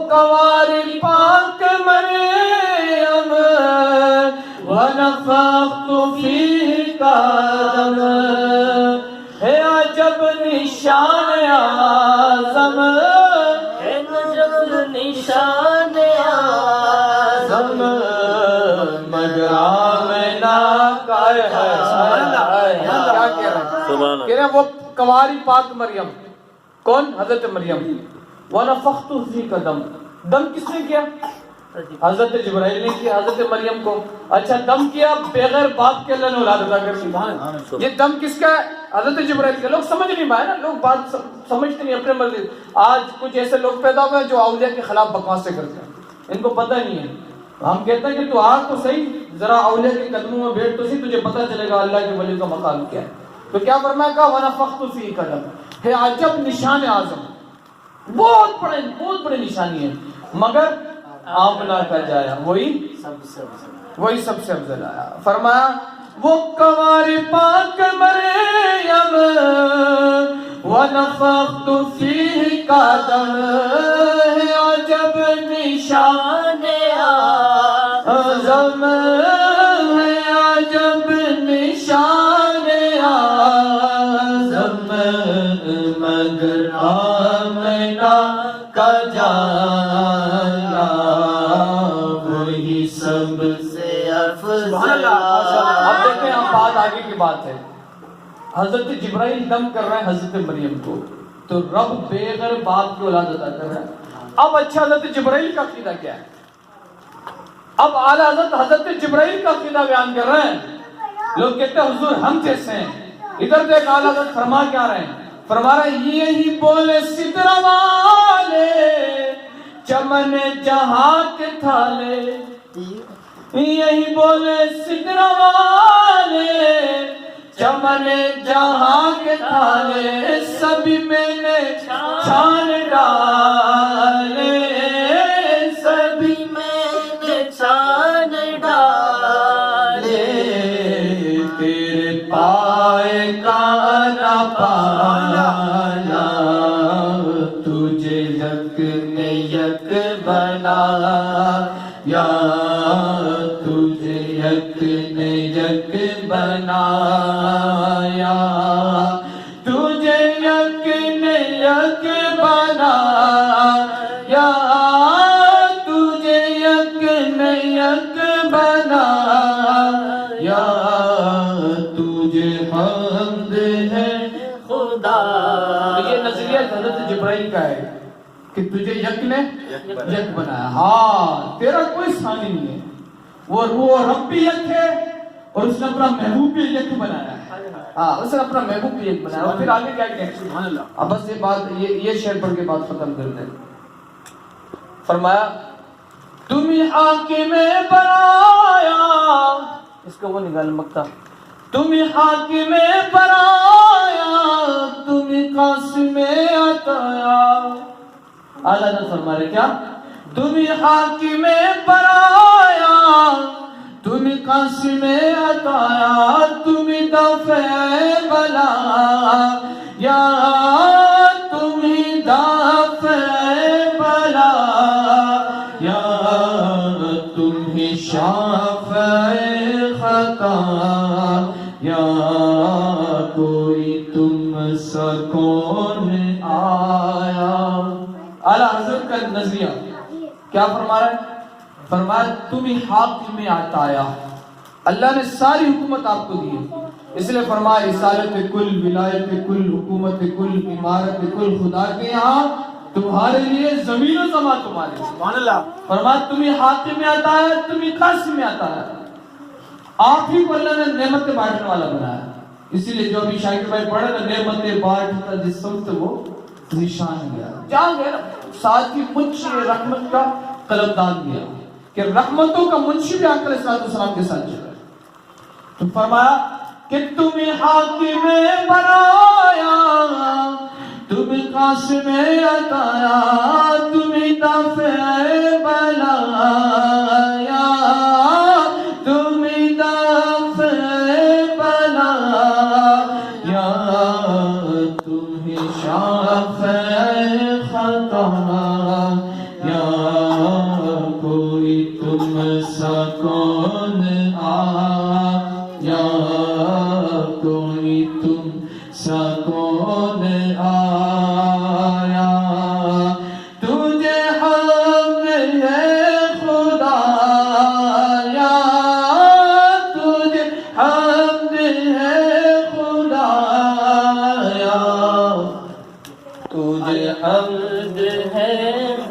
قواری پاک مریم ونفخت فیک آدم ہے عجب نشان اعظم ہے عجب نشان اعظم مگر آمنہ کا ہے۔ کیا کہہ رہے ہیں وہ کنواری پاک مریم، کون؟ حضرت مریم۔ وَنَفَخْتُ فِيكَ دم کس نے کیا؟ حضرت جبرائیل نے کیا حضرت مریم کو۔ اچھا دم کیا بغیر باپ کے اللہ نے اولاد عطا کر دی۔ یہ دم کس کا ہے؟ حضرت جبرائیل کا۔ لوگ سمجھ نہیں پائے نا، لوگ بات سمجھتے نہیں اپنے مرضی۔ آج کچھ ایسے لوگ پیدا ہوئے جو اولیاء کے خلاف بکواسیں کرتے ہیں، ان کو پتہ نہیں ہے۔ ہم کہتے ہیں کہ تو آ تو صحیح، ذرا اولیاء کے قدموں میں بیٹھ تو صحیح، تجھے پتہ چلے گا اللہ کے ولی کا مقام کیا ہے۔ تو کیا فرمایا کہا وَنَفَخْتُ فِيكَ ہے عجب نشان اعظم، بہت بڑے نشانی ہے، مگر آمنہ کا جایا وہی سب سے افضل آیا۔ فرمایا وہ کنواری پاک مریم وَنَفَخْتُ فِيكَ دم ہے عجب نشان اعظم ہے عجب نشان اعظم مگر آمنہ کا جایا وہی سب سے افضل۔ اب دیکھیں ہم بات آگے کی بات ہے، حضرت جبرائیل دم کر رہے ہیں حضرت مریم کو، تو رب بغیر باپ کی اولاد عطا کر رہا ہے۔ اب اچھا حضرت جبرائیل کا عقیدہ کیا ہے؟ اب اعلیٰ حضرت جبرائیل کا عقیدہ بیان کر رہے ہیں۔ لوگ کہتے ہیں حضور ہم جیسے ہیں، ادھر دیکھ اعلیٰ حضرت فرما کیا رہے ہیں؟ فرما رہے ہیں یہی بولے سدرہ والے چمن جہاں کے تھالے، یہی بولے سدرہ والے چمن جہاں کے تھالے سبھی میں نے چھان ڈالے، سبھی میں نے چھان ڈالے، تیرے پائے کا نہ پایا تجھے یک نے یک بنایا، تجھے یک نے یک بنایا، تجھے یک نے یک بنایا، تجھے یک نے یک بنایا، تجھے حمد ہے خدا۔ یہ نظریہ حضرت جبرائیل کا ہے کہ تجھے یک نے یک بنایا۔ ہاں تیرا کوئی ثانی نہیں ہے، وہ روح رب بھی یک ہے اور اس نے اپنا محبوب بھی یک بنایا ہے۔ ہاں اس نے اپنا محبوب بھی یک بنایا۔ اور پھر آگے کیا کہیں؟ اب بس یہ بات یہ شعر پڑھ کے بات ختم کر دیں۔ فرمایا تمہیں حاکم بنایا، اس کا وہ نکال مکتا، تمہیں حاکم بنایا، تمہیں قاسم عطایا۔ اعلیٰ حضرت فرما رہے کیا؟ تمہیں حاکم بنایا، تمہیں قاسم عطایا، تمہیں دافع بلا یا تمہیں دافع بلا یا تمہیں شافع خطا یا کوئی تم سا کون آیا۔ اعلیٰ حضرت کا نظریہ کیا فرما رہا ہے؟ فرمایا تمہیں حاکم عطایا، اللہ نے ساری حکومت آپ کو دی ہے، اس لیے فرمایا رسالت کل، ولایت کل، حکومت کل، امارت کل، خدا کے یہاں تمہارے لیے زمین و زمان تمہارے لیے۔ سبحان اللہ۔ فرمایا تمہیں حاکم عطایا، تمہیں قاسم عطایا، آپ ہی کو اللہ نے نعمت بانٹنے والا بنایا۔ اسی لیے جو ابھی شاکر بھائی پڑھا نا، نعمت بانٹتا جس وقت وہ نشان گیا، جان گیا نا، ساتھ ہی منشی رحمت کا قلمدان دیا کہ رحمتوں کا منشی بھی آقا علیہ السلام کے ساتھ چلا۔ تو فرمایا کہ تمہیں حاکم بنایا، تمہیں قاسم عطایا، تمہیں دافع بلایا، تمہیں دافع بلایا، تمہیں شافع خطا یا حمد ہے خدایا، تجھے حمد ہے